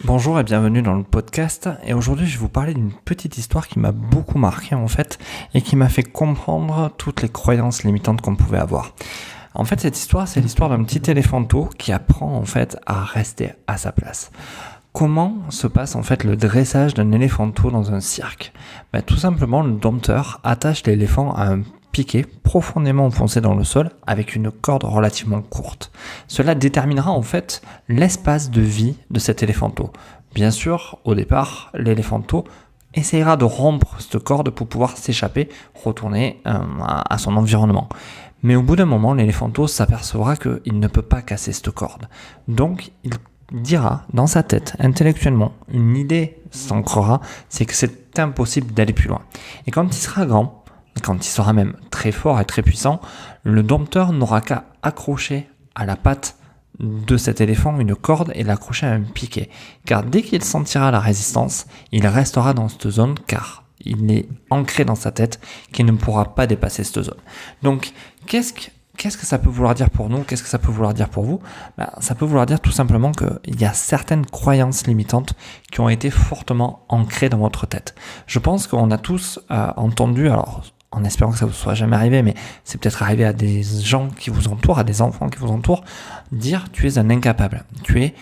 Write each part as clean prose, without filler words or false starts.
Bonjour et bienvenue dans le podcast. Et aujourd'hui, je vais vous parler d'une petite histoire qui m'a beaucoup marqué en fait et qui m'a fait comprendre toutes les croyances limitantes qu'on pouvait avoir. En fait, cette histoire, c'est l'histoire d'un petit éléphanteau qui apprend en fait à rester à sa place. Comment se passe en fait le dressage d'un éléphanteau dans un cirque ? Tout simplement, le dompteur attache l'éléphant à un piquet profondément enfoncé dans le sol avec une corde relativement courte. Cela déterminera en fait l'espace de vie de cet éléphanteau. Bien sûr, au départ, l'éléphanteau essaiera de rompre cette corde pour pouvoir s'échapper, retourner à son environnement. Mais au bout d'un moment, l'éléphanteau s'apercevra qu'il ne peut pas casser cette corde. Donc, il dira dans sa tête, intellectuellement, une idée s'ancrera, c'est que c'est impossible d'aller plus loin. Et quand il sera grand, quand il sera même très fort et très puissant, le dompteur n'aura qu'à accrocher à la patte de cet éléphant une corde et l'accrocher à un piquet. Car dès qu'il sentira la résistance, il restera dans cette zone car il est ancré dans sa tête qu'il ne pourra pas dépasser cette zone. Donc, qu'est-ce que ça peut vouloir dire pour nous ? Qu'est-ce que ça peut vouloir dire pour vous ? Ça peut vouloir dire tout simplement qu'il y a certaines croyances limitantes qui ont été fortement ancrées dans votre tête. Je pense qu'on a tous entendu, alors en espérant que ça ne vous soit jamais arrivé, mais c'est peut-être arrivé à des gens qui vous entourent, à des enfants qui vous entourent, dire « tu es un incapable, tu es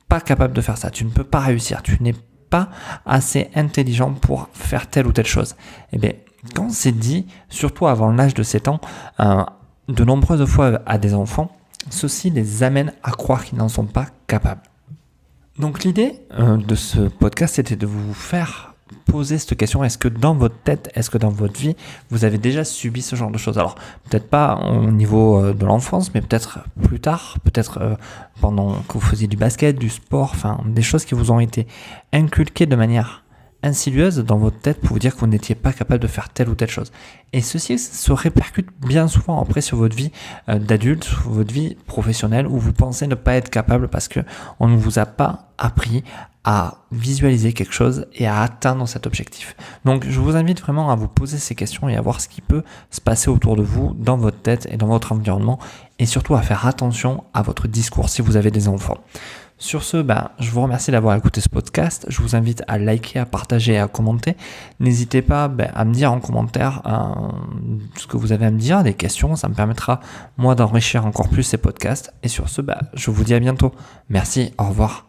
pas capable de faire ça, tu ne peux pas réussir, tu n'es pas assez intelligent pour faire telle ou telle chose ». Eh bien, quand c'est dit, surtout avant l'âge de 7 ans, de nombreuses fois à des enfants, ceci les amène à croire qu'ils n'en sont pas capables. Donc l'idée de ce podcast, c'était de vous faire poser cette question, est-ce que dans votre tête, est-ce que dans votre vie, vous avez déjà subi ce genre de choses ? Alors, peut-être pas au niveau de l'enfance, mais peut-être plus tard, peut-être pendant que vous faisiez du basket, du sport, enfin des choses qui vous ont été inculquées de manière insidieuse dans votre tête pour vous dire que vous n'étiez pas capable de faire telle ou telle chose. Et ceci se répercute bien souvent après sur votre vie d'adulte, sur votre vie professionnelle où vous pensez ne pas être capable parce qu'on ne vous a pas appris à visualiser quelque chose et à atteindre cet objectif. Donc je vous invite vraiment à vous poser ces questions et à voir ce qui peut se passer autour de vous, dans votre tête et dans votre environnement, et surtout à faire attention à votre discours si vous avez des enfants. Sur ce, je vous remercie d'avoir écouté ce podcast. Je vous invite à liker, à partager et à commenter. N'hésitez pas à me dire en commentaire ce que vous avez à me dire, des questions. Ça me permettra, moi, d'enrichir encore plus ces podcasts. Et sur ce, je vous dis à bientôt. Merci, au revoir.